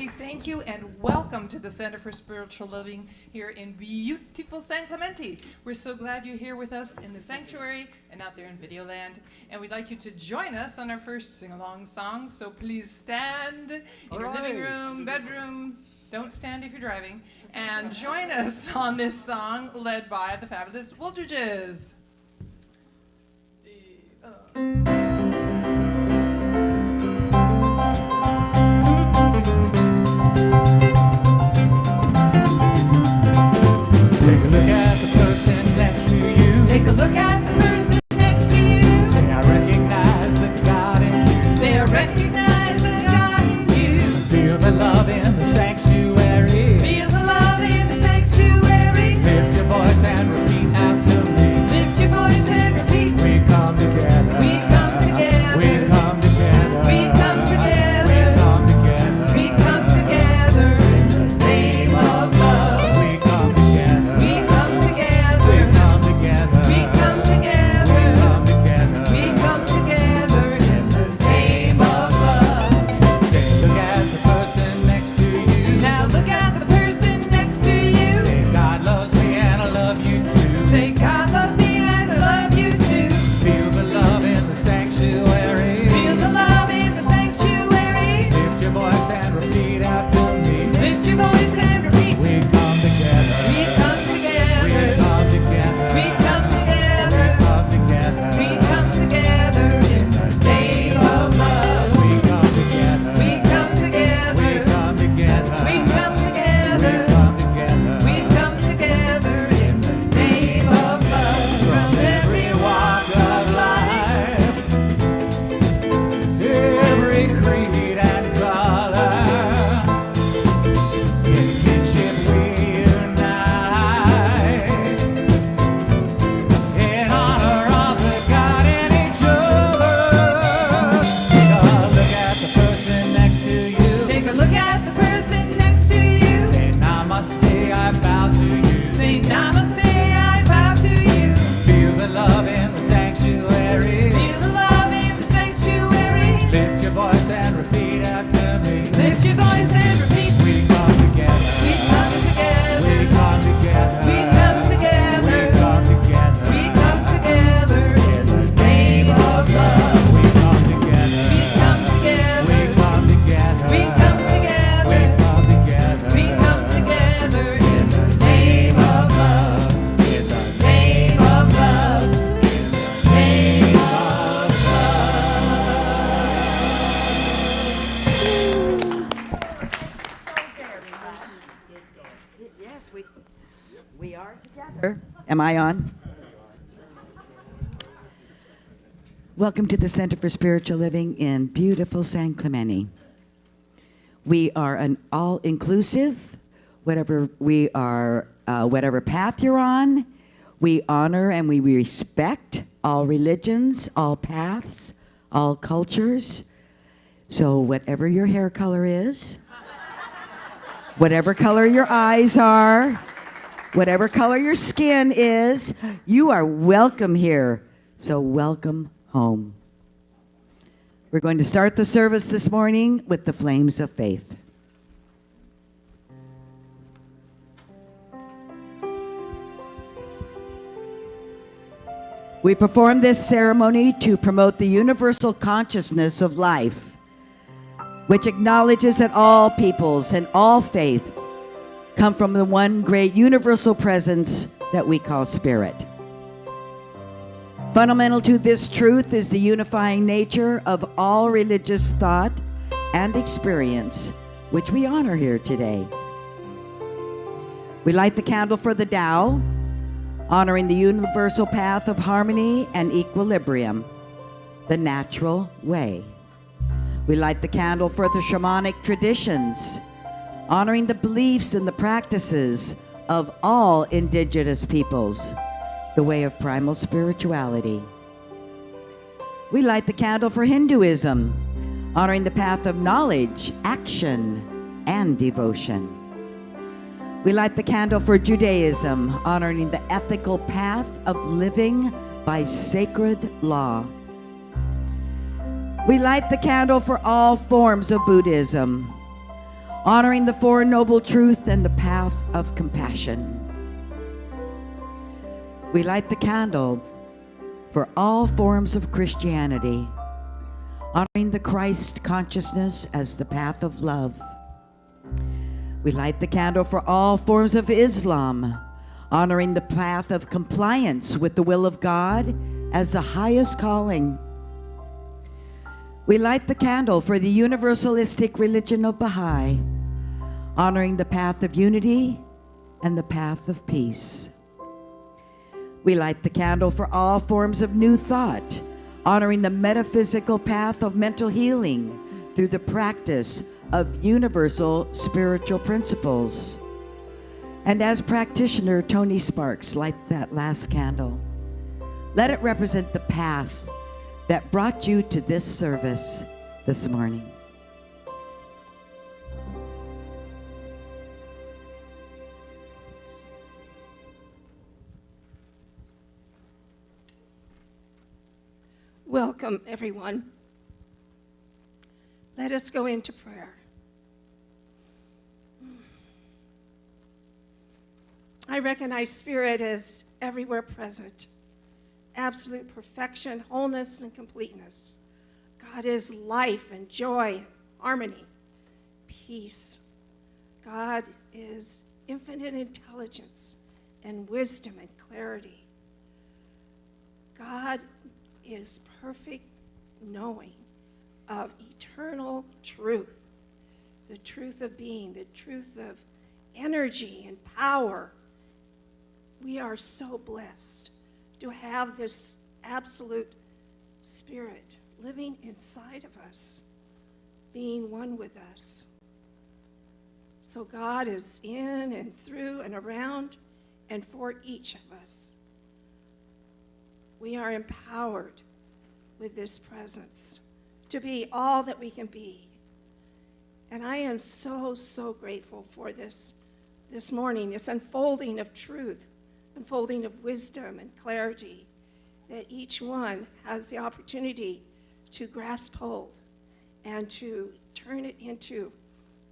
everybody. Thank you and welcome to the Center for Spiritual Living here in beautiful San Clemente. We're so glad you're here with us in the sanctuary and out there in Videoland. And we'd like you to join us on our first sing-along song. So please stand in your living room, bedroom. Don't stand if you're driving. And join us on this song led by the fabulous Woolridges. Take a look at the person next to you. Take a look at the person next to you. Say, I recognize the God in you. Say, I recognize the God in you. Feel the love in the sanctuary. Feel the love in the sanctuary. Lift your voice and repeat after me. Lift your voice and repeat. We come together. We come together. We come together. We come together. We come together. We come together in the name of love. We come together. We come together. We come together. We come together. We come together. We come together in the name of love. Take a look at the person next to you. Now look at the person next to you. Say, God loves me and I love you too. Say, God loves me and I love you too. Feel the love in the sanctuary. Feel the love in the sanctuary. Lift your voice and repeat after me. Lift your voice and repeat. We come together. We come together. We come together. We come together. We come together. We come together in the name of love. We come together. We come together. We come together. We come together. We come together. We come together in the name of love. From every walk of life, Every creed and color, in kinship we unite, in honor of the God in each other. Take a look at the person next to you. take a look at the person next to you. Say namaste, I bow to you. Say namaste, I bow to you. Feel the love in the sanctuary. Feel the love in the sanctuary. Lift your voice and repeat after me. Lift your voice and repeat. We come together. We come together. We come together. We come together. We come together. We come together in the name of love. We come together. We come together. We come together. We come together. We come together. We come together in the name of love. In the Name of love. Name of Yes, we are together. Am I on? Welcome to the Center for Spiritual Living in beautiful San Clemente. We are an all-inclusive, whatever path you're on, we honor and we respect all religions, all paths, all cultures. So whatever your hair color is, whatever color your eyes are, whatever color your skin is, you are welcome here. So welcome home. We're going to start the service this morning with the flames of faith. We perform this ceremony to promote the universal consciousness of life, which acknowledges that all peoples and all faith come from the one great universal presence that we call spirit. Fundamental to this truth is the unifying nature of all religious thought and experience, which we honor here today. We light the candle for the Tao, honoring the universal path of harmony and equilibrium, the natural way. We light the candle for the shamanic traditions, honoring the beliefs and the practices of all indigenous peoples, the way of primal spirituality. We light the candle for Hinduism, honoring the path of knowledge, action, and devotion. We light the candle for Judaism, honoring the ethical path of living by sacred law. We light the candle for all forms of Buddhism, honoring the Four Noble Truths and the path of compassion. We light the candle for all forms of Christianity, honoring the Christ consciousness as the path of love. We light the candle for all forms of Islam, honoring the path of compliance with the will of God as the highest calling. We light the candle for the universalistic religion of Baha'i, honoring the path of unity and the path of peace. We light the candle for all forms of new thought, honoring the metaphysical path of mental healing through the practice of universal spiritual principles. And as practitioner Tony Sparks light that last candle, let it represent the path that brought you to this service this morning. Welcome, everyone. Let us go into prayer. I recognize Spirit as everywhere present. Absolute perfection, wholeness, and completeness. God is life and joy, and harmony, peace. God is infinite intelligence and wisdom and clarity. God is perfect knowing of eternal truth, the truth of being, the truth of energy and power. We are so blessed to have this absolute Spirit living inside of us, being one with us. So God is in and through and around and for each of us. We are empowered with this presence to be all that we can be. And I am so, so grateful for this morning, this unfolding of truth, unfolding of wisdom and clarity, that each one has the opportunity to grasp hold and to turn it into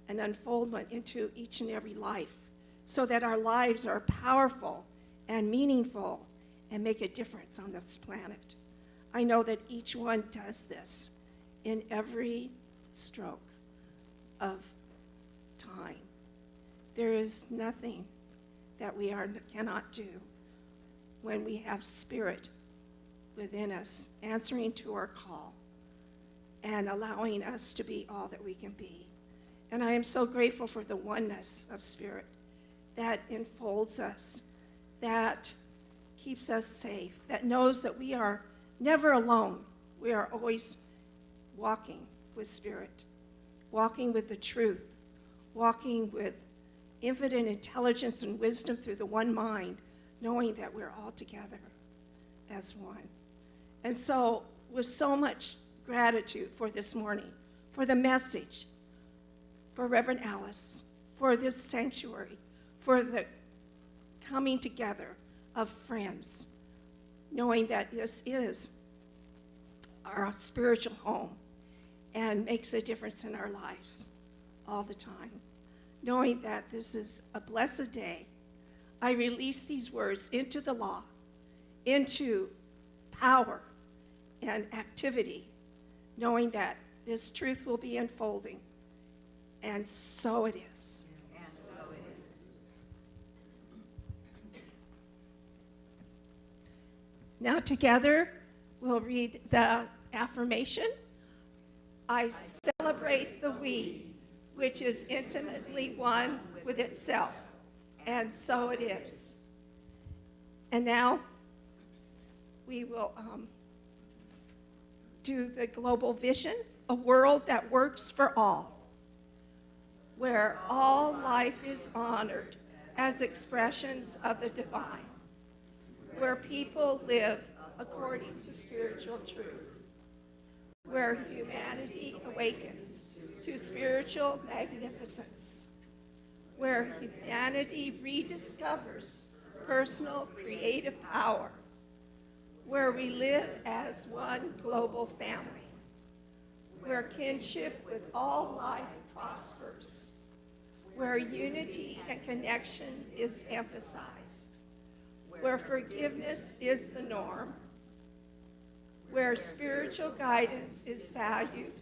an unfoldment into each and every life, so that our lives are powerful and meaningful and make a difference on this planet. I know that each one does this in every stroke of time. There is nothing that we cannot do when we have Spirit within us, answering to our call and allowing us to be all that we can be. And I am so grateful for the oneness of Spirit that enfolds us, that keeps us safe, that knows that we are never alone. We are always walking with Spirit, walking with the truth, walking with infinite intelligence and wisdom through the one mind, knowing that we're all together as one. And so, with so much gratitude for this morning, for the message, for Reverend Alice, for this sanctuary, for the coming together of friends, knowing that this is our spiritual home and makes a difference in our lives all the time. Knowing that this is a blessed day, I release these words into the law, into power and activity, knowing that this truth will be unfolding. And so it is. Now together, we'll read the affirmation. I celebrate the we, which is intimately one with itself. And so it is. And now, we will do the global vision, a world that works for all, where all life is honored as expressions of the divine, where people live according to spiritual truth, where humanity awakens to spiritual magnificence, where humanity rediscovers personal creative power, where we live as one global family, where kinship with all life prospers, where unity and connection is emphasized, where forgiveness is the norm, where spiritual guidance is valued,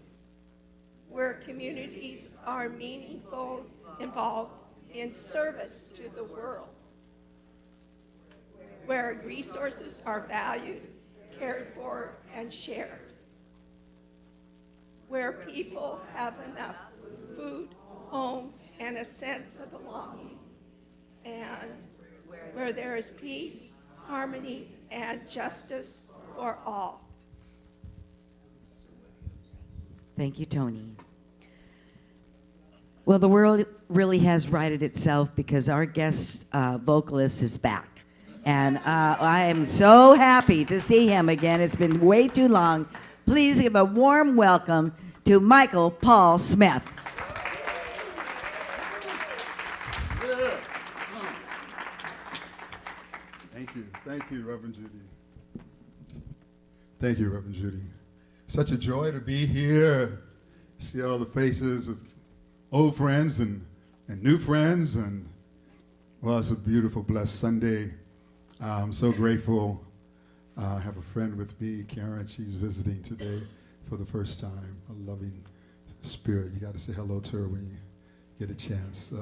where communities are meaningful, involved in service to the world, where resources are valued, cared for, and shared, where people have enough food, homes, and a sense of belonging, and where there is peace, harmony, and justice for all. Thank you, Tony. Well, the world really has righted itself because our guest vocalist is back. And I am so happy to see him again. It's been way too long. Please give a warm welcome to Michael Paul Smith. Thank you, Reverend Judy. Thank you, Reverend Judy. Such a joy to be here, see all the faces of old friends and new friends, and well, it's a beautiful, blessed Sunday. I'm so grateful. I have a friend with me, Karen. She's visiting today for the first time, a loving spirit. You got to say hello to her when you get a chance.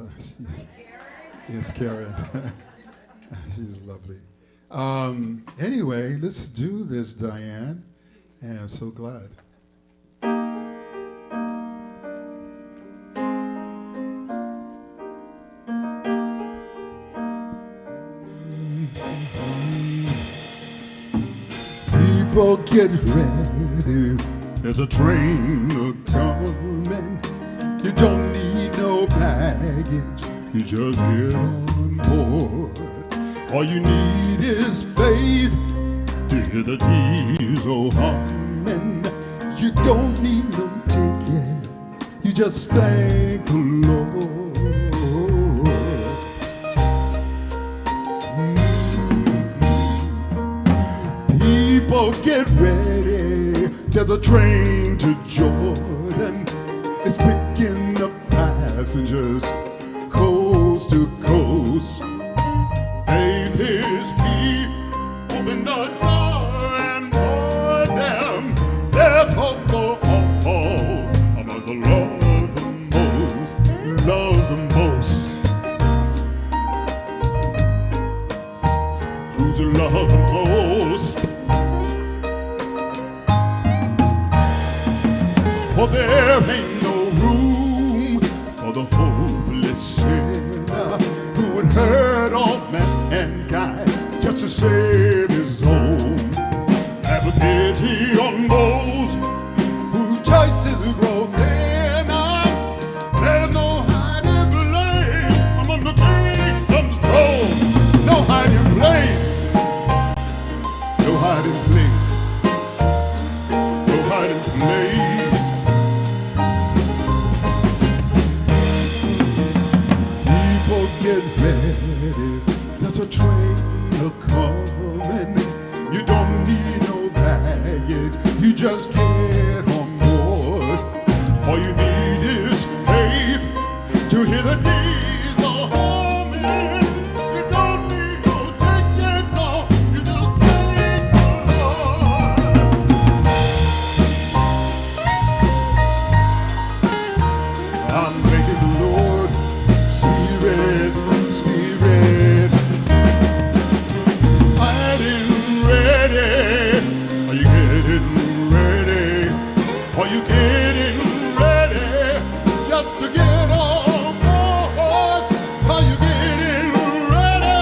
Yes, Karen. She's lovely. Anyway, let's do this, Diane, and I'm so glad. People get ready, there's a train a-coming. You don't need no baggage, you just get on board. All you need is faith to hear the diesel humming. You don't need no ticket, you just thank the Lord. People get ready, there's a train to Jordan. It's picking up passengers coast to coast. Faith is key, open the door and for them. There's hope for all, about the love the most, love the most. Who's you love the most? For there ain't no room for the hopeless sinner who would hurt all mankind just to save his own. Have a pity on those whose choices grow thinner. There's no hiding place among the kingdom's throne. No hiding place. No hiding place. No hiding place. Get ready, there's a train a-coming. You don't need no baggage, you just get on board. All you need is faith to hear the diesel humming. You don't need no ticket, no, you just thank the Lord. I'm thanking the Lord, Spirit. Spirit, getting ready. Are you getting ready? Are you getting ready just to get on board? Are you getting ready?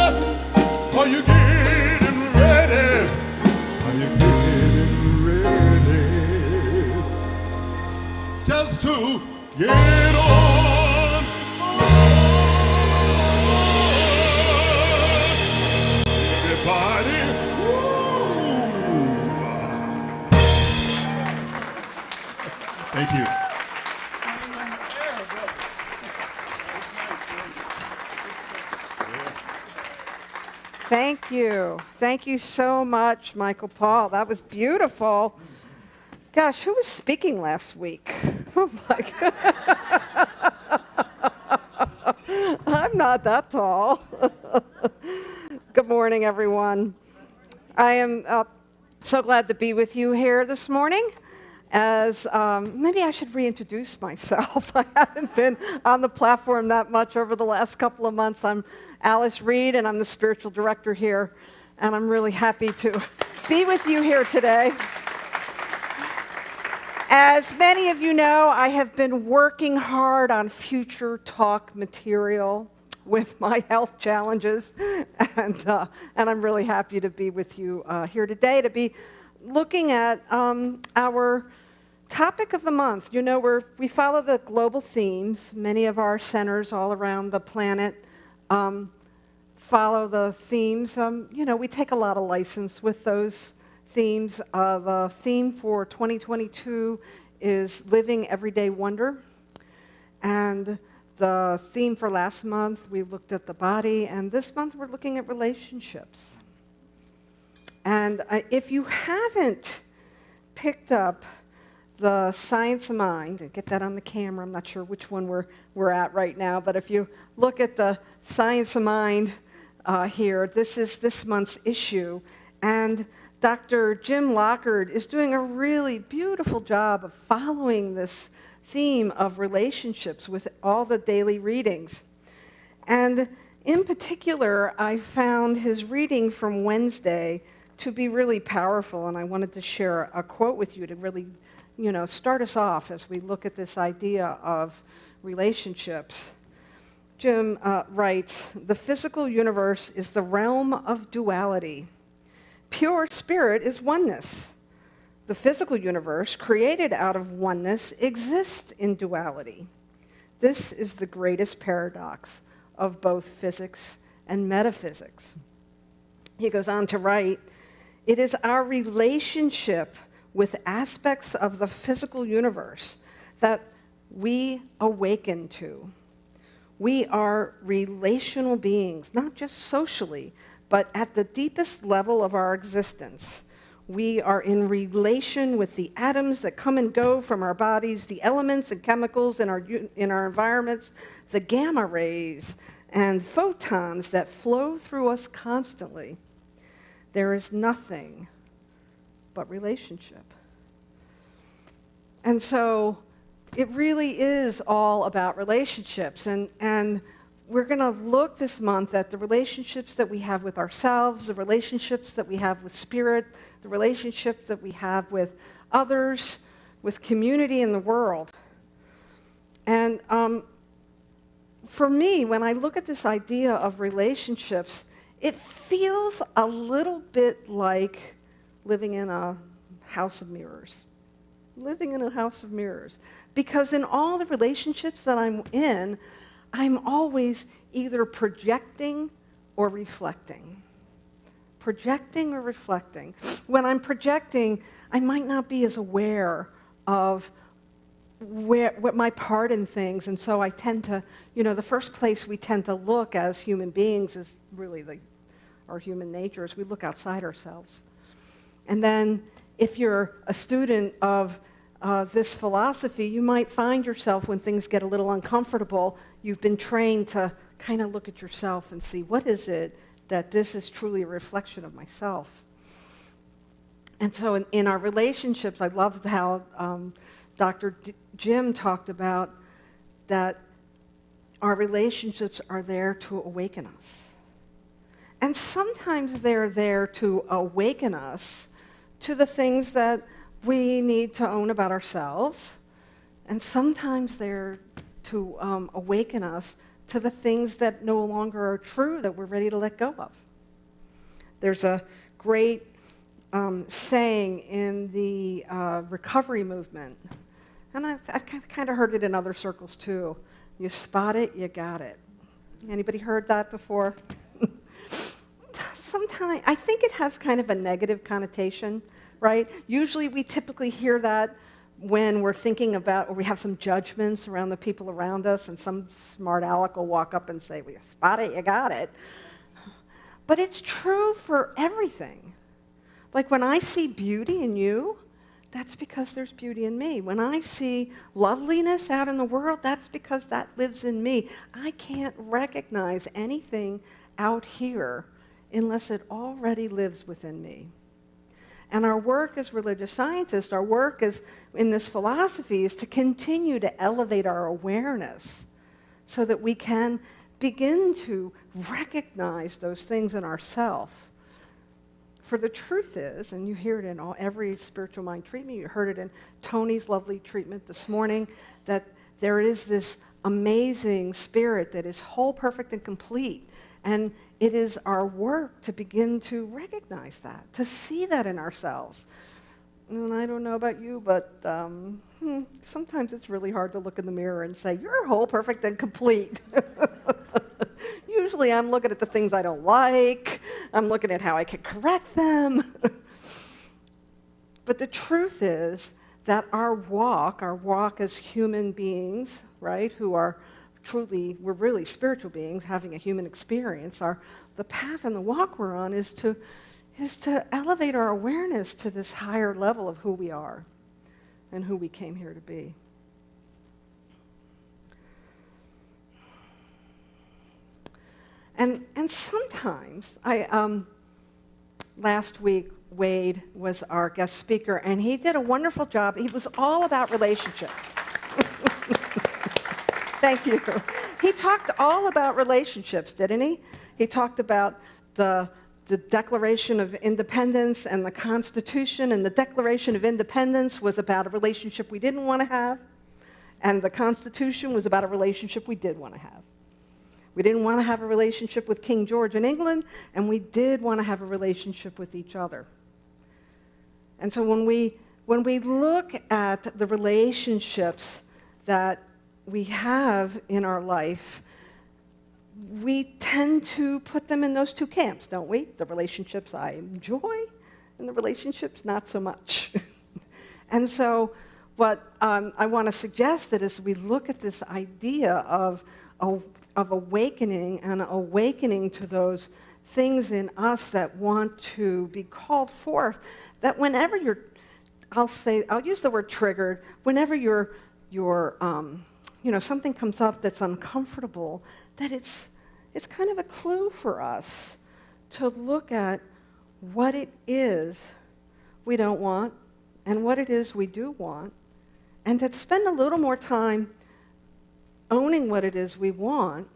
Are you getting ready? Are you getting ready just to get on? Thank you. Thank you. Thank you so much, Michael Paul. That was beautiful. Gosh, who was speaking last week? Oh, my God. I'm not that tall. Good morning, everyone. I am so glad to be with you here this morning. As maybe I should reintroduce myself. I haven't been on the platform that much over the last couple of months. I'm Alice Reed, and I'm the spiritual director here, and I'm really happy to be with you here today. As many of you know, I have been working hard on future talk material with my health challenges, and I'm really happy to be with you here today to be looking at our topic of the month. You know, we follow the global themes. Many of our centers all around the planet follow the themes. You know, we take a lot of license with those themes. The theme for 2022 is Living Everyday Wonder. And the theme for last month, we looked at the body. And this month, we're looking at relationships. And if you haven't picked up the Science of Mind, and get that on the camera, I'm not sure which one we're at right now, but if you look at the Science of Mind here, this is this month's issue. And Dr. Jim Lockard is doing a really beautiful job of following this theme of relationships with all the daily readings. And in particular, I found his reading from Wednesday to be really powerful, and I wanted to share a quote with you to really, you know, start us off as we look at this idea of relationships. Jim writes, "The physical universe is the realm of duality. Pure spirit is oneness. The physical universe, created out of oneness, exists in duality. This is the greatest paradox of both physics and metaphysics." He goes on to write, "It is our relationship with aspects of the physical universe that we awaken to. We are relational beings, not just socially, but at the deepest level of our existence. We are in relation with the atoms that come and go from our bodies, the elements and chemicals in our environments, the gamma rays and photons that flow through us constantly. There is nothing but relationship." And so it really is all about relationships. And we're going to look this month at the relationships that we have with ourselves, the relationships that we have with spirit, the relationships that we have with others, with community in the world. And for me, when I look at this idea of relationships, it feels a little bit like living in a house of mirrors. Living in a house of mirrors. Because in all the relationships that I'm in, I'm always either projecting or reflecting. Projecting or reflecting. When I'm projecting, I might not be as aware of what my part in things, and so I tend to, you know, the first place we tend to look as human beings is really our human nature, is we look outside ourselves. And then if you're a student of this philosophy, you might find yourself, when things get a little uncomfortable, you've been trained to kind of look at yourself and see, what is it that this is truly a reflection of myself? And so in our relationships, I love how Dr. Jim talked about that our relationships are there to awaken us. And sometimes they're there to awaken us to the things that we need to own about ourselves, and sometimes they're to awaken us to the things that no longer are true, that we're ready to let go of. There's a great saying in the recovery movement, and I've kind of heard it in other circles too. You spot it, you got it. Anybody heard that before? Sometimes, I think it has kind of a negative connotation, right? Usually we typically hear that when we're thinking about, or we have some judgments around the people around us, and some smart aleck will walk up and say, well, you spot it, you got it. But it's true for everything. Like when I see beauty in you, that's because there's beauty in me. When I see loveliness out in the world, that's because that lives in me. I can't recognize anything out here unless it already lives within me. And our work as religious scientists, our work as in this philosophy is to continue to elevate our awareness so that we can begin to recognize those things in ourselves. For the truth is, and you hear it in every spiritual mind treatment, you heard it in Tony's lovely treatment this morning, that there is this amazing spirit that is whole, perfect, and complete. And it is our work to begin to recognize that, to see that in ourselves. And I don't know about you, but sometimes it's really hard to look in the mirror and say, you're whole, perfect, and complete. Usually I'm looking at the things I don't like. I'm looking at how I can correct them. But the truth is that our walk as human beings, right, who are truly, we're really spiritual beings having a human experience, the path and the walk we're on is to elevate our awareness to this higher level of who we are and who we came here to be. And sometimes, last week, Wade was our guest speaker, and he did a wonderful job. He was all about relationships. Thank you. He talked all about relationships, didn't he? He talked about the Declaration of Independence and the Constitution, and the Declaration of Independence was about a relationship we didn't want to have, and the Constitution was about a relationship we did want to have. We didn't want to have a relationship with King George in England, and we did want to have a relationship with each other. And so when we look at the relationships that we have in our life, we tend to put them in those two camps, don't we? The relationships I enjoy and the relationships not so much. And so what I want to suggest that as we look at this idea of awakening and awakening to those things in us that want to be called forth, that whenever I'll use the word triggered, whenever you're something comes up that's uncomfortable, that it's kind of a clue for us to look at what it is we don't want and what it is we do want, and to spend a little more time owning what it is we want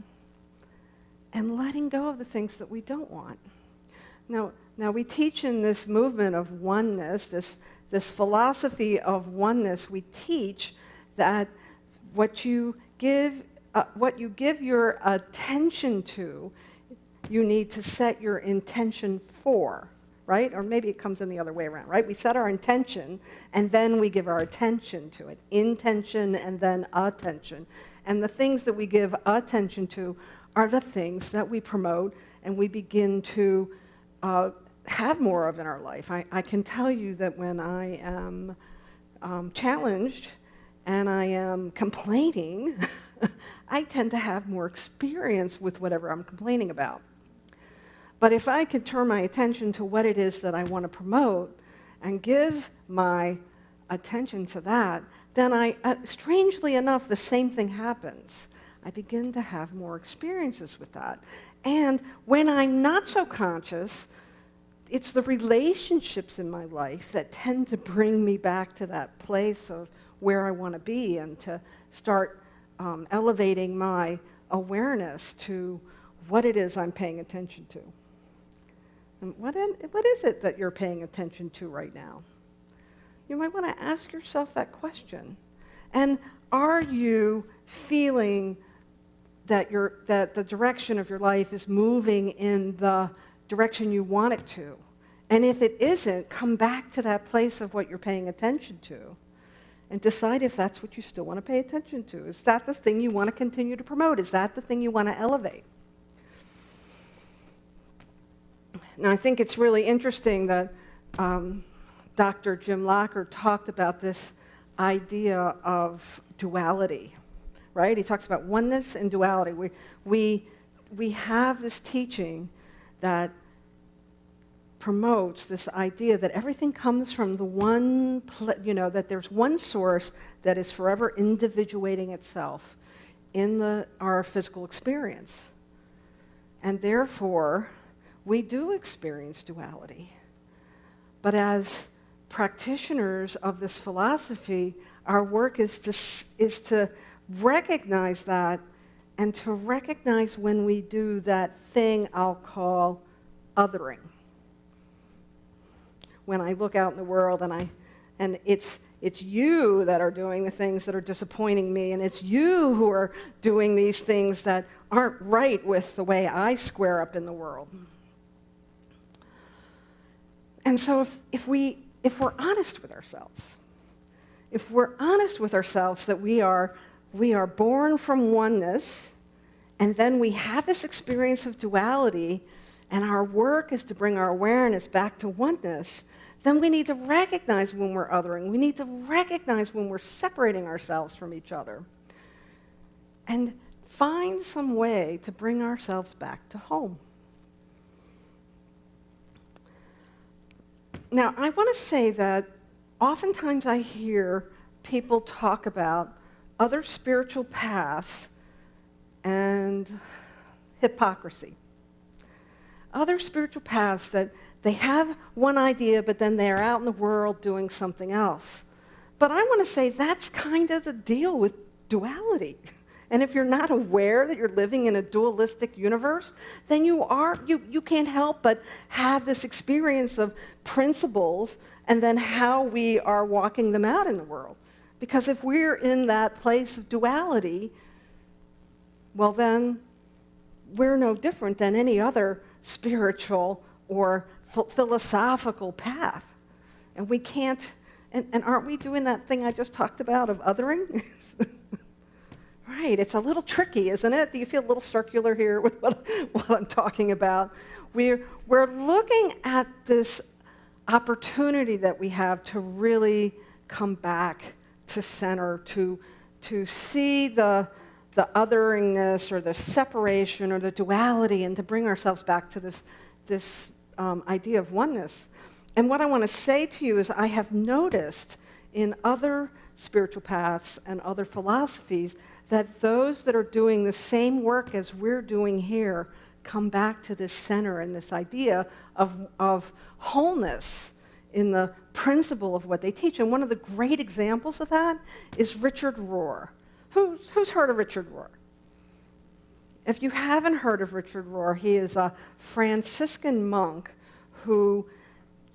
and letting go of the things that we don't want. Now we teach in this movement of oneness, this philosophy of oneness, we teach that what you give your attention to, you need to set your intention for, right? Or maybe it comes in the other way around, right? We set our intention, and then we give our attention to it. Intention and then attention. And the things that we give attention to are the things that we promote and we begin to have more of in our life. I can tell you that when I am challenged and I am complaining, I tend to have more experience with whatever I'm complaining about. But if I can turn my attention to what it is that I want to promote and give my attention to that, then strangely enough, the same thing happens. I begin to have more experiences with that. And when I'm not so conscious, it's the relationships in my life that tend to bring me back to that place of where I want to be and to start elevating my awareness to what it is I'm paying attention to. And what is it that you're paying attention to right now? You might want to ask yourself that question. And are you feeling that the direction of your life is moving in the direction you want it to? And if it isn't, come back to that place of what you're paying attention to and decide if that's what you still want to pay attention to. Is that the thing you want to continue to promote? Is that the thing you want to elevate? Now, I think it's really interesting that Dr. Jim Locker talked about this idea of duality, right? He talks about oneness and duality. We have this teaching that promotes this idea that everything comes from the one, that there's one source that is forever individuating itself in our physical experience. And therefore, we do experience duality. But as practitioners of this philosophy, our work is to recognize that, and to recognize when we do that thing I'll call othering. When I look out in the world and it's you that are doing the things that are disappointing me, and it's you who are doing these things that aren't right with the way I square up in the world. And so if we're honest with ourselves, that we are born from oneness, and then we have this experience of duality, and our work is to bring our awareness back to oneness, then we need to recognize when we're othering. We need to recognize when we're separating ourselves from each other, and find some way to bring ourselves back to home. Now, I want to say that oftentimes I hear people talk about other spiritual paths and hypocrisy. Other spiritual paths that they have one idea, but then they're out in the world doing something else. But I want to say that's kind of the deal with duality. And if you're not aware that you're living in a dualistic universe, then you can't help but have this experience of principles and then how we are walking them out in the world. Because if we're in that place of duality, well then we're no different than any other spiritual or philosophical path. And we can't, and aren't we doing that thing I just talked about of othering? Right, it's a little tricky, isn't it? Do you feel a little circular here with what I'm talking about? We're looking at this opportunity that we have to really come back to center, to see the otheringness or the separation or the duality, and to bring ourselves back to this idea of oneness. And what I want to say to you is I have noticed in other spiritual paths and other philosophies that those that are doing the same work as we're doing here come back to this center and this idea of wholeness in the principle of what they teach. And one of the great examples of that is Richard Rohr. Who's heard of Richard Rohr? If you haven't heard of Richard Rohr, he is a Franciscan monk who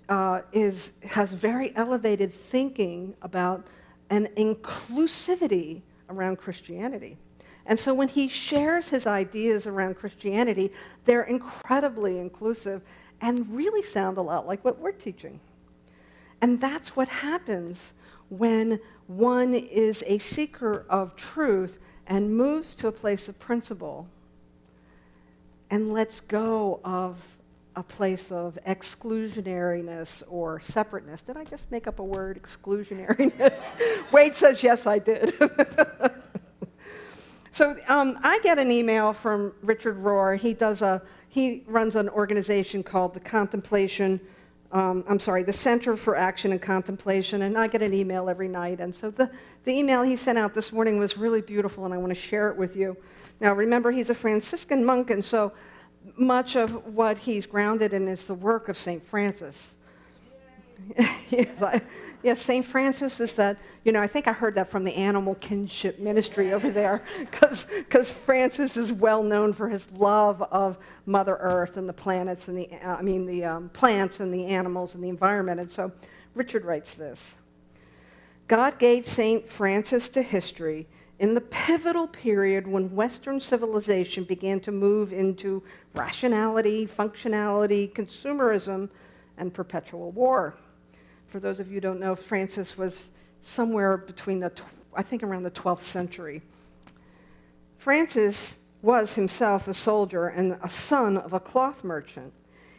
has very elevated thinking about an inclusivity around Christianity. And so when he shares his ideas around Christianity, they're incredibly inclusive and really sound a lot like what we're teaching. And that's what happens when one is a seeker of truth and moves to a place of principle and lets go of a place of exclusionariness or separateness. Did I just make up a word, exclusionariness? Wade says, yes, I did. So I get an email from Richard Rohr. He runs an organization called the Center for Action and Contemplation, and I get an email every night. And so the email he sent out this morning was really beautiful, and I want to share it with you. Now, remember, he's a Franciscan monk, and so much of what he's grounded in is the work of St. Francis. Yes, St. Francis is that, I think I heard that from the animal kinship ministry over there, because Francis is well known for his love of Mother Earth and the planets and the plants and the animals and the environment. And so Richard writes this: God gave St. Francis to history in the pivotal period when Western civilization began to move into rationality, functionality, consumerism, and perpetual war. For those of you who don't know, Francis was somewhere between around the 12th century. Francis was himself a soldier and a son of a cloth merchant.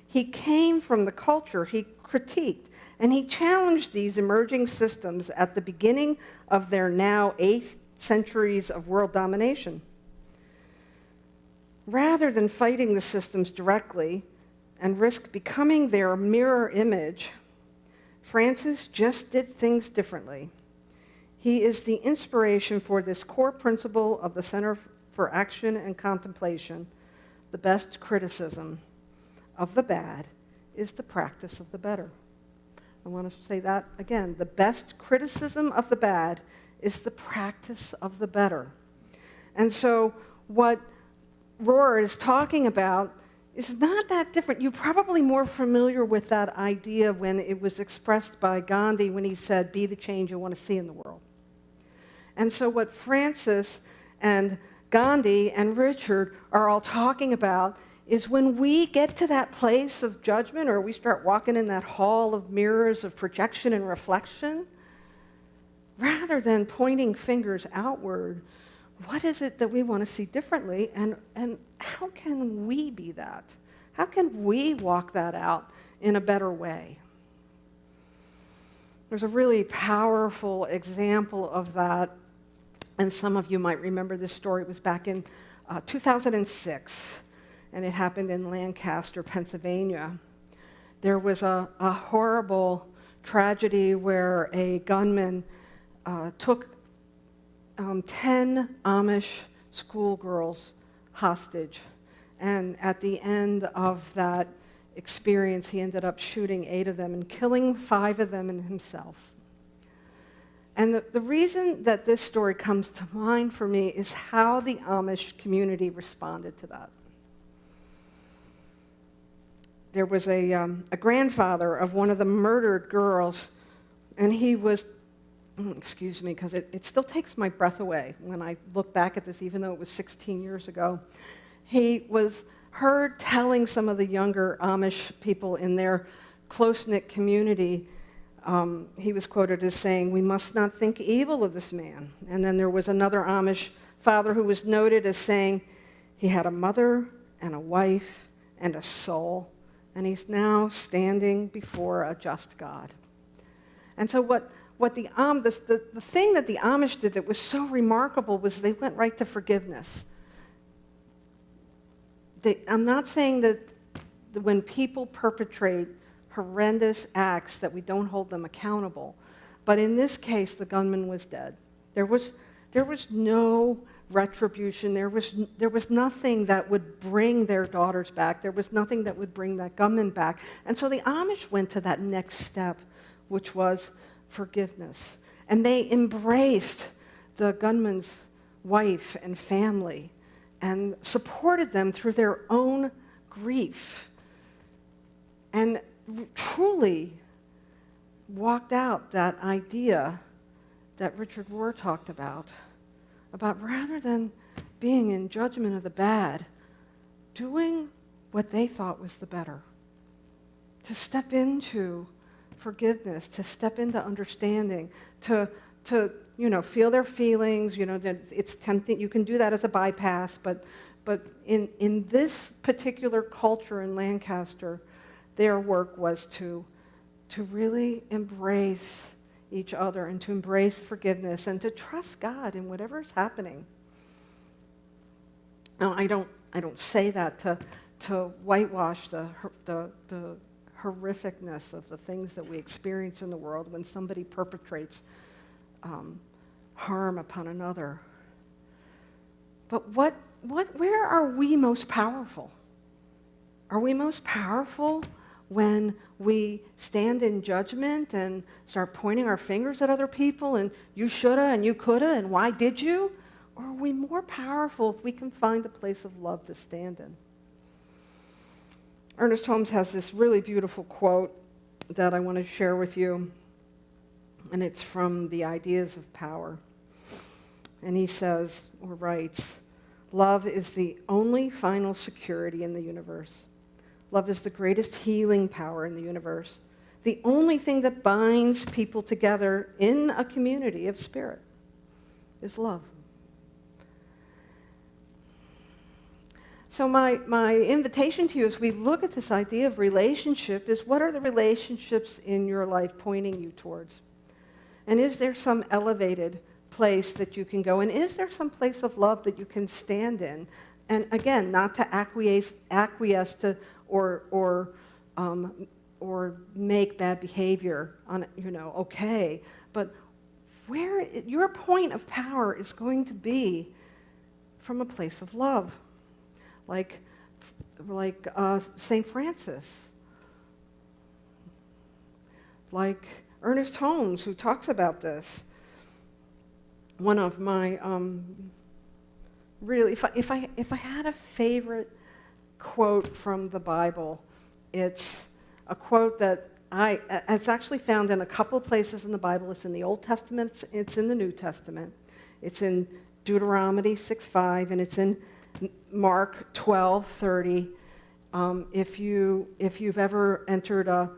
He came from the culture he critiqued, and he challenged these emerging systems at the beginning of their now 8th centuries of world domination. Rather than fighting the systems directly, and risk becoming their mirror image, Francis just did things differently. He is the inspiration for this core principle of the Center for Action and Contemplation. The best criticism of the bad is the practice of the better. I want to say that again. The best criticism of the bad is the practice of the better. And so what Rohr is talking about is not that different. You're probably more familiar with that idea when it was expressed by Gandhi when he said, "Be the change you want to see in the world." And so what Francis and Gandhi and Richard are all talking about is when we get to that place of judgment, or we start walking in that hall of mirrors of projection and reflection, rather than pointing fingers outward, what is it that we want to see differently, and how can we be that? How can we walk that out in a better way? There's a really powerful example of that, and some of you might remember this story. It was back in 2006, and it happened in Lancaster, Pennsylvania. There was a horrible tragedy where a gunman took 10 Amish schoolgirls hostage. And at the end of that experience, he ended up shooting 8 of them and killing 5 of them and himself. And the reason that this story comes to mind for me is how the Amish community responded to that. There was a grandfather of one of the murdered girls, and he was, excuse me, because it still takes my breath away when I look back at this, even though it was 16 years ago. He was heard telling some of the younger Amish people in their close-knit community, he was quoted as saying, "We must not think evil of this man." And then there was another Amish father who was noted as saying, "He had a mother and a wife and a soul, and he's now standing before a just God." And so what the thing that the Amish did that was so remarkable was they went right to forgiveness. I'm not saying that when people perpetrate horrendous acts that we don't hold them accountable, but in this case, the gunman was dead. There was no retribution. There was nothing that would bring their daughters back. There was nothing that would bring that gunman back. And so the Amish went to that next step, which was forgiveness. And they embraced the gunman's wife and family and supported them through their own grief, and truly walked out that idea that Richard Rohr talked about rather than being in judgment of the bad, doing what they thought was the better, to step into forgiveness, to step into understanding, to feel their feelings. That it's tempting. You can do that as a bypass, but in this particular culture in Lancaster, their work was to really embrace each other and to embrace forgiveness and to trust God in whatever is happening. Now, I don't say that to whitewash the horrificness of the things that we experience in the world when somebody perpetrates harm upon another. But where are we most powerful? Are we most powerful when we stand in judgment and start pointing our fingers at other people and you shoulda and you coulda and why did you? Or are we more powerful if we can find a place of love to stand in? Ernest Holmes has this really beautiful quote that I want to share with you, and it's from The Ideas of Power. And he says, or writes, "Love is the only final security in the universe. Love is the greatest healing power in the universe. The only thing that binds people together in a community of spirit is love." So my invitation to you as we look at this idea of relationship is, what are the relationships in your life pointing you towards? And is there some elevated place that you can go? And is there some place of love that you can stand in? And again, not to acquiesce to or make bad behavior okay. But where your point of power is going to be from a place of love, like St. Francis, like Ernest Holmes, who talks about this. One of my really, if I had a favorite quote from the Bible, it's a quote that it's actually found in a couple of places in the Bible. It's in the Old Testament, it's in the New Testament. It's in Deuteronomy 6:5, and it's in Mark 12:30. If you've ever entered a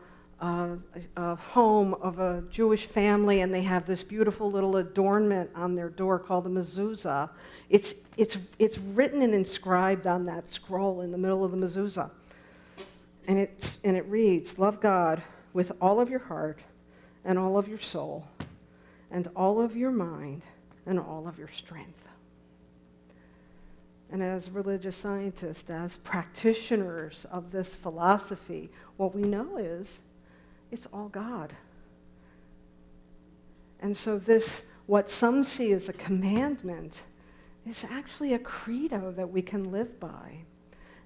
home of a Jewish family and they have this beautiful little adornment on their door called a mezuzah, it's written and inscribed on that scroll in the middle of the mezuzah. And it reads, "Love God with all of your heart and all of your soul and all of your mind and all of your strength." And as religious scientists, as practitioners of this philosophy, what we know is it's all God. And so this, what some see as a commandment, is actually a credo that we can live by,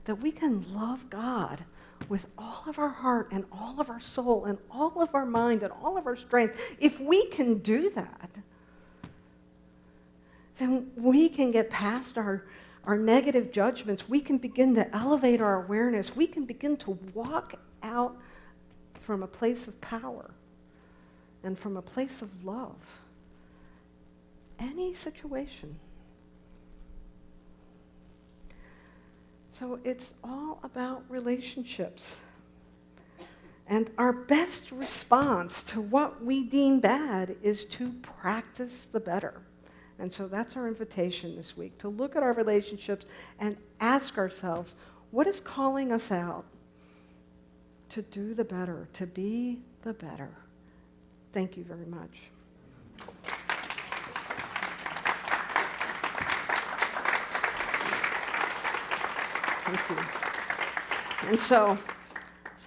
that we can love God with all of our heart and all of our soul and all of our mind and all of our strength. If we can do that, then we can get past our negative judgments. We can begin to elevate our awareness. We can begin to walk out from a place of power and from a place of love. Any situation. So it's all about relationships. And our best response to what we deem bad is to practice the better. And so that's our invitation this week, to look at our relationships and ask ourselves, what is calling us out to do the better, to be the better? Thank you very much. Thank you. And so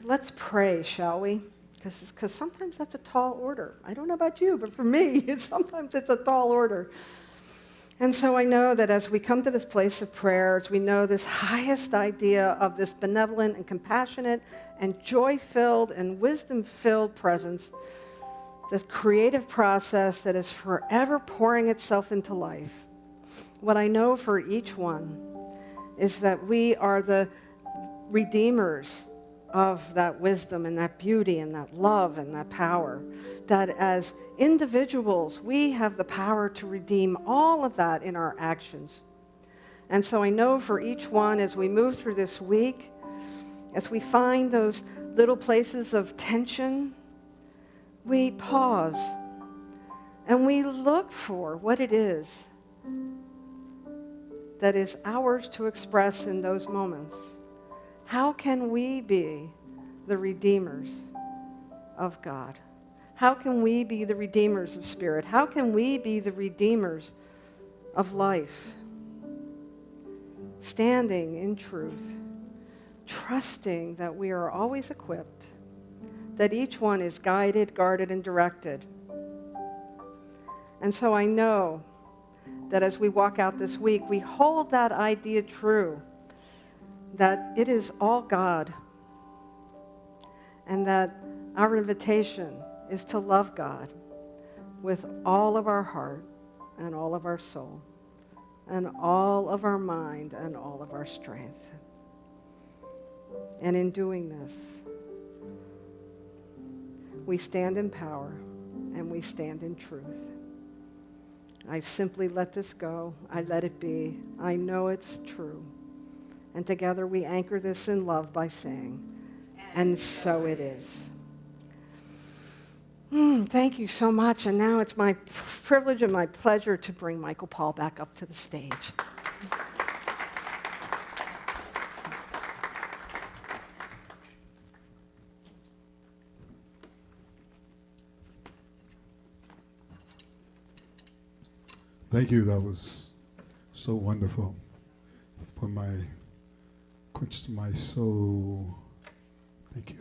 let's pray, shall we? Because sometimes that's a tall order. I don't know about you, but for me, sometimes it's a tall order. And so I know that as we come to this place of prayer, as we know this highest idea of this benevolent and compassionate and joy-filled and wisdom-filled presence, this creative process that is forever pouring itself into life, what I know for each one is that we are the redeemers of that wisdom and that beauty and that love and that power. That as individuals, we have the power to redeem all of that in our actions. And so I know for each one, as we move through this week, as we find those little places of tension, we pause and we look for what it is that is ours to express in those moments. How can we be the redeemers of God? How can we be the redeemers of spirit? How can we be the redeemers of life? Standing in truth, trusting that we are always equipped, that each one is guided, guarded, and directed. And so I know that as we walk out this week, we hold that idea true, that it is all God, and that our invitation is to love God with all of our heart and all of our soul and all of our mind and all of our strength. And in doing this, we stand in power and we stand in truth. I simply let this go. I let it be. I know it's true. And together we anchor this in love by saying, and so it is. Thank you so much. And now it's my privilege and my pleasure to bring Michael Paul back up to the stage. Thank you. That was so wonderful. Quenched my soul. Thank you.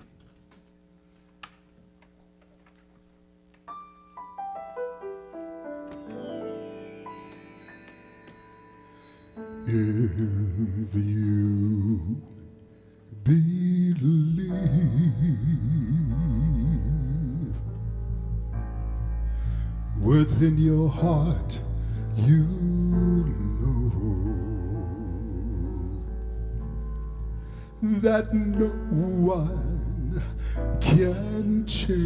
If you believe within your heart, you know that no one can change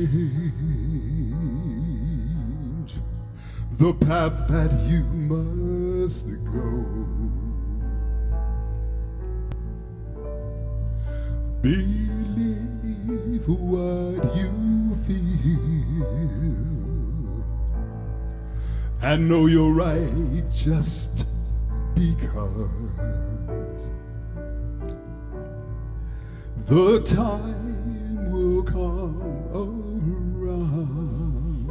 the path that you must go. Believe what you feel and know you're right just because the time will come around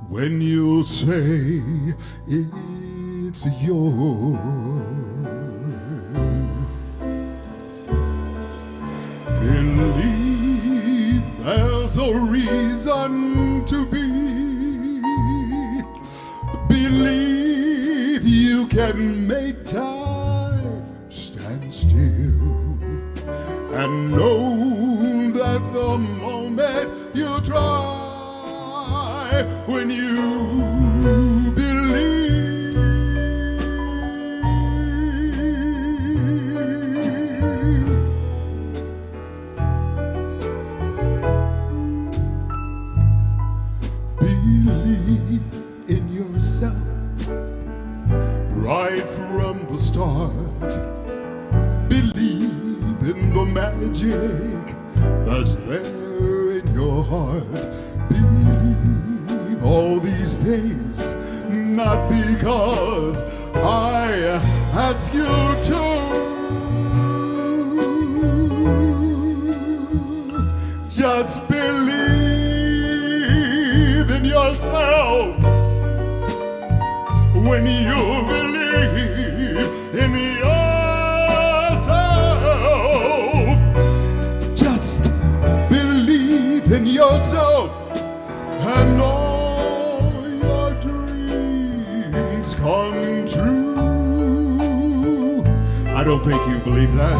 when you'll say it's yours. Believe there's a reason to be. Believe you can make time stand still, and know that the moment you try, when you believe, believe in yourself right from the start. Believe in the magic that's there in your heart. Believe all these things, not because I ask you to. Just believe in yourself. When you believe in yourself, just believe in yourself, and all your dreams come true. I don't think you believe that.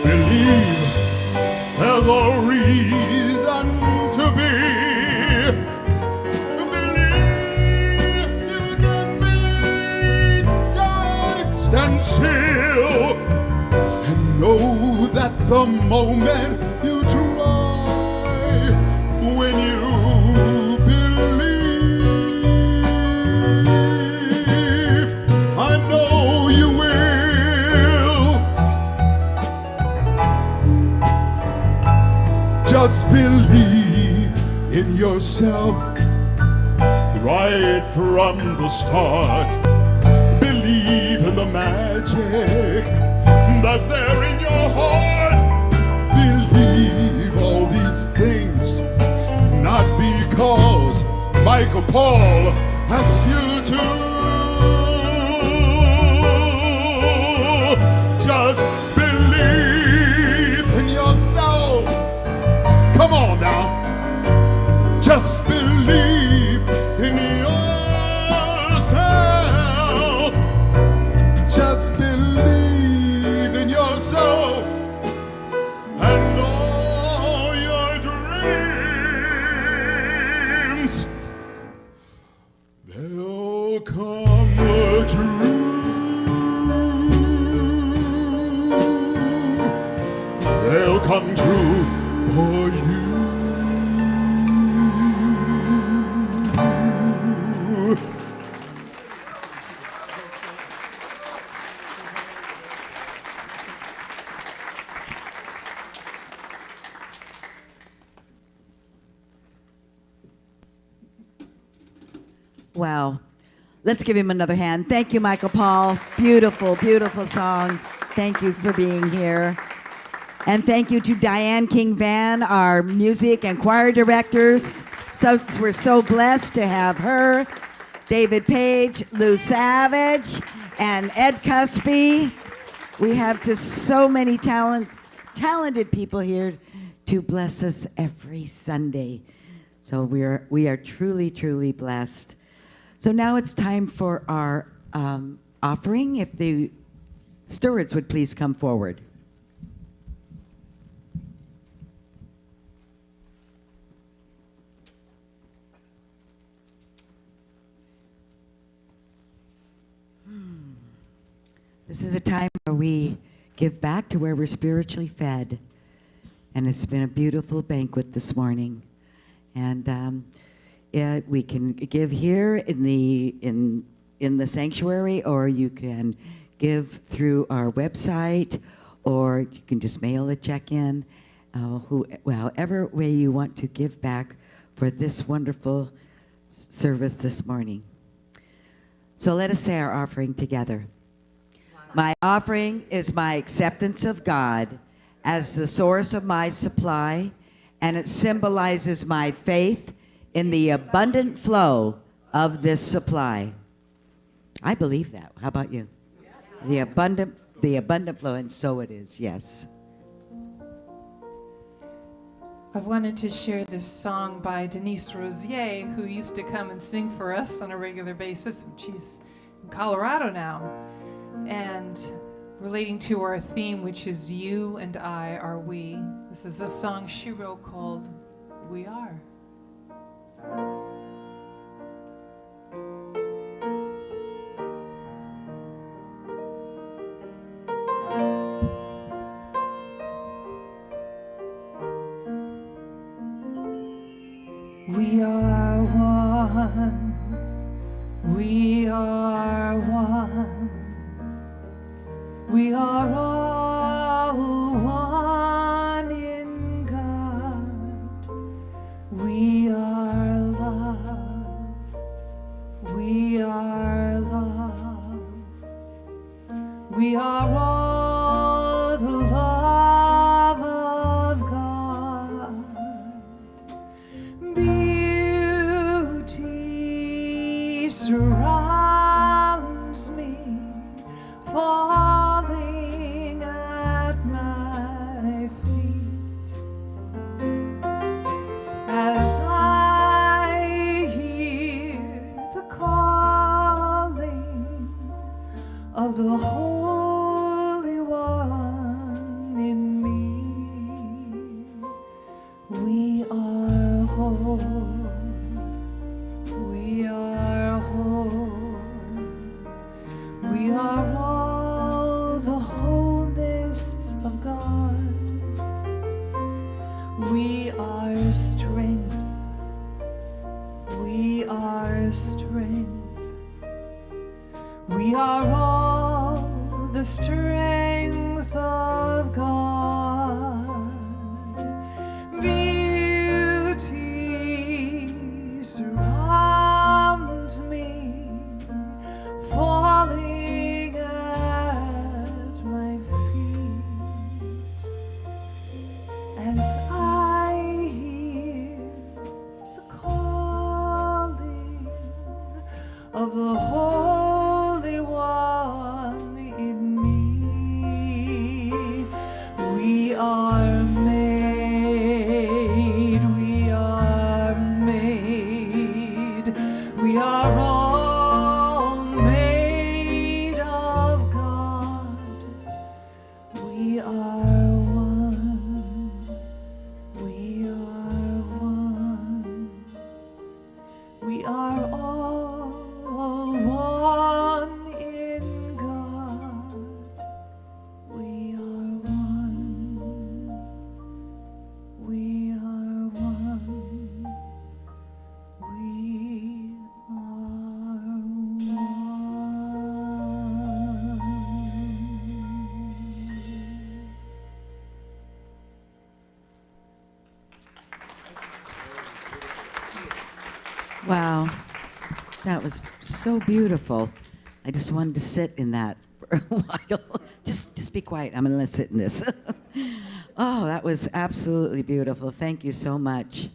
Believe there's a reason to be. Stand still and know that the moment you try, when you believe, I know you will. Just believe in yourself right from the start. Believe in the magic that's there in your heart. Believe all these things, not because Michael Paul asked you to. Just believe in yourself. Come on now. Just believe in yourself. Just believe in yourself, and all your dreams, they'll come true. They'll come true for you. Wow. Let's give him another hand. Thank you, Michael Paul. Beautiful, beautiful song. Thank you for being here. And thank you to Diane King-Van, our music and choir directors. So we're so blessed to have her, David Page, Lou Savage, and Ed Cuspy. We have just so many talented people here to bless us every Sunday. So we are truly, truly blessed. So now it's time for our offering. If the stewards would please come forward. This is a time where we give back to where we're spiritually fed. And it's been a beautiful banquet this morning. And we can give here in the sanctuary, or you can give through our website, or you can just mail a check in, however way you want to give back for this wonderful service this morning. So let us say our offering together. My offering is my acceptance of God as the source of my supply, and it symbolizes my faith in the abundant flow of this supply. I believe that. How about you? The abundant flow, and so it is, yes. I've wanted to share this song by Denise Rosier, who used to come and sing for us on a regular basis. She's in Colorado now. And relating to our theme, which is You and I Are We. This is a song she wrote called We Are. We are one. We are one. We are all one in God. We are love. We are love. We are all the love of God. Beauty surrounds me, falling at my feet, as I hear the calling of the Holy One in me. We are whole. We are whole. We are all the wholeness of God. We are strength. We are strength. We are all the strength of God. Beauty surrounds me, falling at my feet, as I hear the calling of the Holy One in me. We are made, we are made, we are all made of God. We are one, we are one, we are all one in God. We are one, we are one, we are Wow, that was so beautiful. I just wanted to sit in that for a while. Just be quiet. I'm going to sit in this. Oh, that was absolutely beautiful. Thank you so much.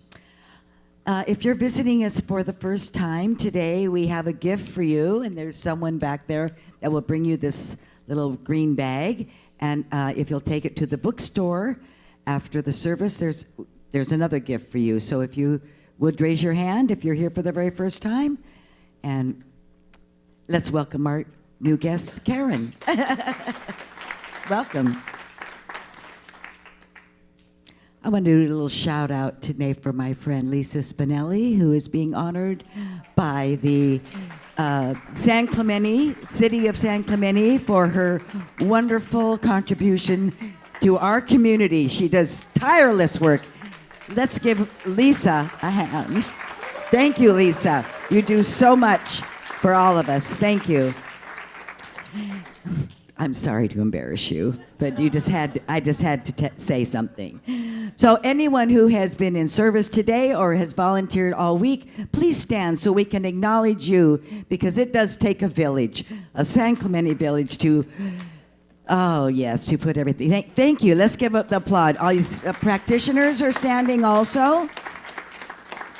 If you're visiting us for the first time today, we have a gift for you, and there's someone back there that will bring you this little green bag. And if you'll take it to the bookstore after the service, there's another gift for you. So if you would raise your hand if you're here for the very first time. And let's welcome our new guest, Karen. Welcome. I want to do a little shout out today for my friend Lisa Spinelli, who is being honored by the San Clemente, City of San Clemente, for her wonderful contribution to our community. She does tireless work. Let's give Lisa a hand. Thank you, Lisa. You do so much for all of us. Thank you. I'm sorry to embarrass you, but I just had to say something. So anyone who has been in service today or has volunteered all week, please stand so we can acknowledge you, because it does take a village, a San Clemente village to put everything. Thank you. Let's give up the applaud. All you practitioners are standing also.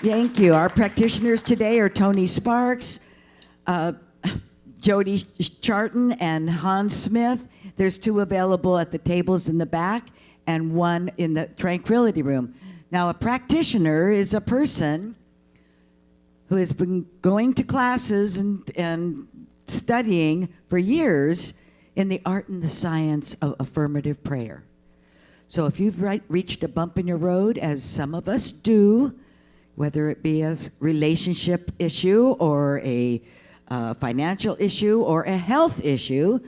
Thank you. Our practitioners today are Tony Sparks, Jody Charton, and Hans Smith. There's 2 available at the tables in the back and 1 in the Tranquility Room. Now, a practitioner is a person who has been going to classes and studying for years in the art and the science of affirmative prayer. So if you've reached a bump in your road, as some of us do, whether it be a relationship issue or a financial issue or a health issue,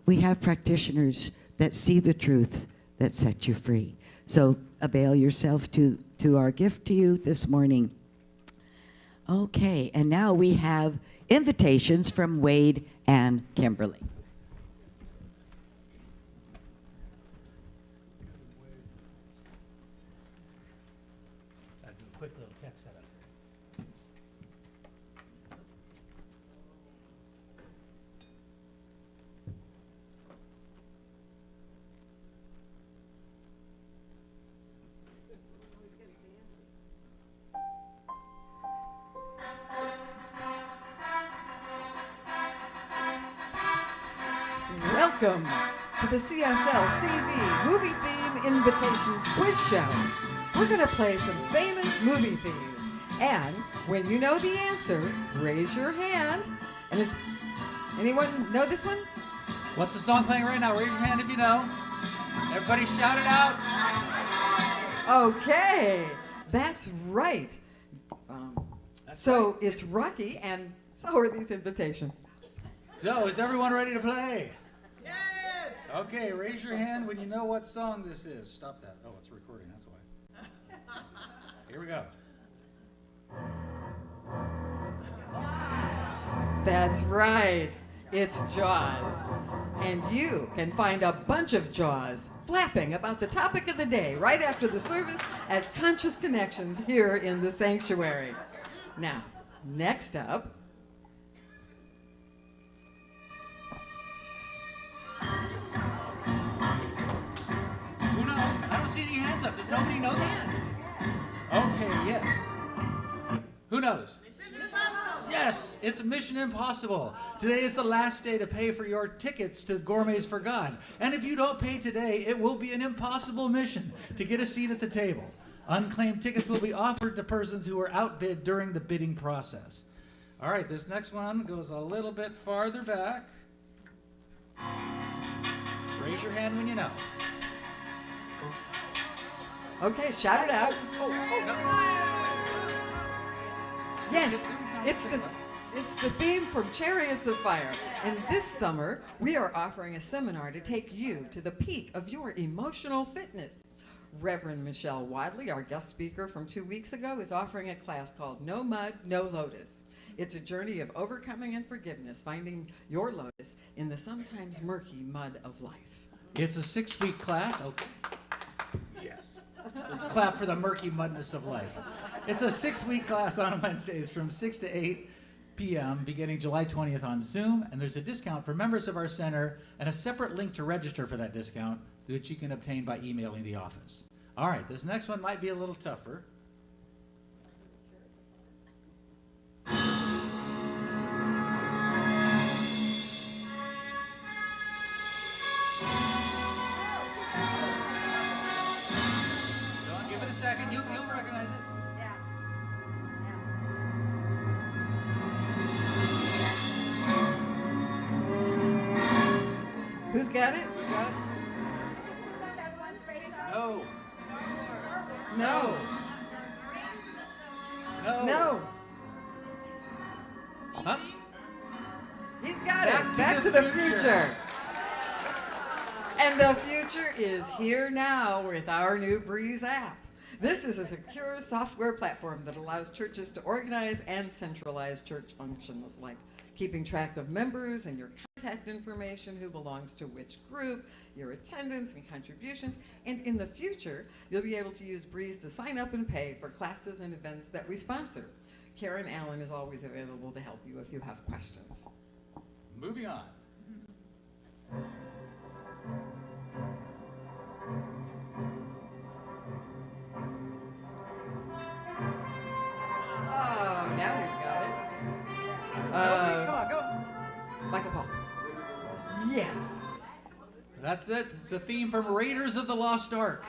we have practitioners that see the truth that sets you free. So avail yourself to our gift to you this morning. Okay, and now we have invitations from Wade and Kimberly. I'll do a quick little text setup. Welcome to the CSL CV Movie Theme Invitations Quiz Show. We're going to play some famous movie themes. And when you know the answer, raise your hand. And is anyone know this one? What's the song playing right now? Raise your hand if you know. Everybody shout it out. Okay, that's right. So it's Rocky, and so are these invitations. So, is everyone ready to play? Yes! Okay, raise your hand when you know what song this is. Stop that. Oh, it's recording, that's why. Here we go. That's right. It's Jaws. And you can find a bunch of Jaws flapping about the topic of the day right after the service at Conscious Connections here in the sanctuary. Now, next up, Who knows? I don't see any hands up. Does nobody know this? Okay, yes. Who knows? Yes, it's Mission Impossible. Today is the last day to pay for your tickets to Gourmets for God. And if you don't pay today, it will be an impossible mission to get a seat at the table. Unclaimed tickets will be offered to persons who were outbid during the bidding process. All right, this next one goes a little bit farther back. Raise your hand when you know. okay, shout it out. Oh, no. Yes, it's the theme from Chariots of Fire. And this summer, we are offering a seminar to take you to the peak of your emotional fitness. Reverend Michelle Wadley, our guest speaker from 2 weeks ago, is offering a class called No Mud, No Lotus. It's a journey of overcoming and forgiveness, finding your lotus in the sometimes murky mud of life. It's a 6-week class. Okay. Yes. Let's clap for the murky mudness of life. It's a 6-week class on Wednesdays from 6 to 8 p.m. beginning July 20th on Zoom, and there's a discount for members of our center and a separate link to register for that discount that you can obtain by emailing the office. All right, this next one might be a little tougher. No. No. No. Huh? He's got Back it. to Back the to the future. future. And the future is here now with our new Breeze app. This is a secure software platform that allows churches to organize and centralize church functions like keeping track of members and your contact information, who belongs to which group, your attendance and contributions. And in the future, you'll be able to use Breeze to sign up and pay for classes and events that we sponsor. Karen Allen is always available to help you if you have questions. Moving on. Oh, now we've got it. Come on, go. Michael Paul. Yes. That's it. It's a theme from Raiders of the Lost Ark.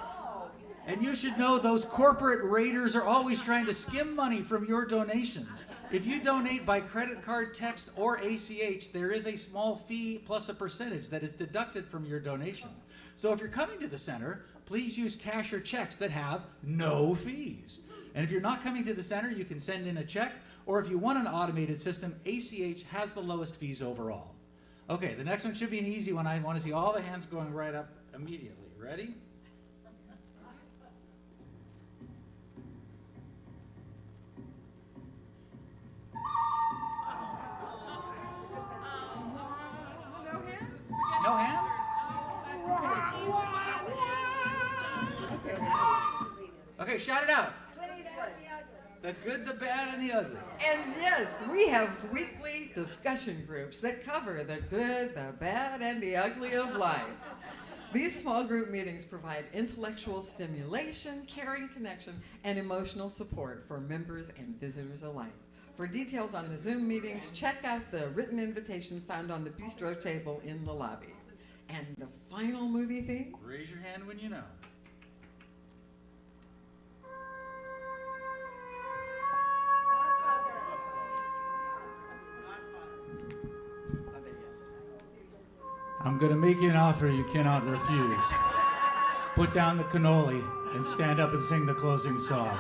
And you should know those corporate raiders are always trying to skim money from your donations. If you donate by credit card, text, or ACH, there is a small fee plus a percentage that is deducted from your donation. So if you're coming to the center, please use cash or checks that have no fees. And if you're not coming to the center, you can send in a check, or if you want an automated system, ACH has the lowest fees overall. Okay, the next one should be an easy one. I want to see all the hands going right up immediately. Ready? No hands? Okay, shout it out. The good, the bad, and the ugly. And yes, we have weekly discussion groups that cover the good, the bad, and the ugly of life. These small group meetings provide intellectual stimulation, caring connection, and emotional support for members and visitors alike. For details on the Zoom meetings, check out the written invitations found on the bistro table in the lobby. And the final movie theme? Raise your hand when you know. I'm going to make you an offer you cannot refuse. Put down the cannoli and stand up and sing the closing song.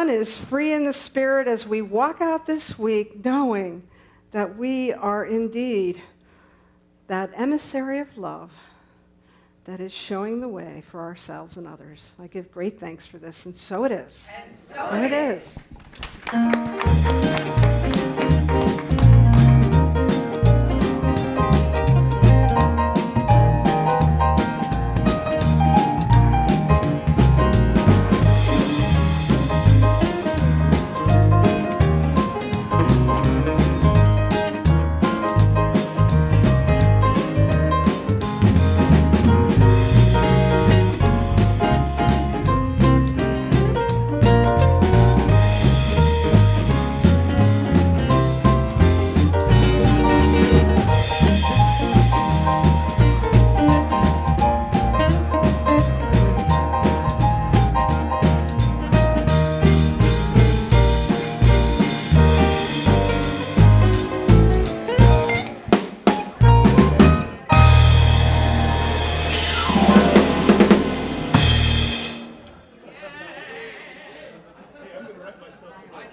Is free in the spirit as we walk out this week knowing that we are indeed that emissary of love that is showing the way for ourselves and others. I give great thanks for this, and so it is. And so it is.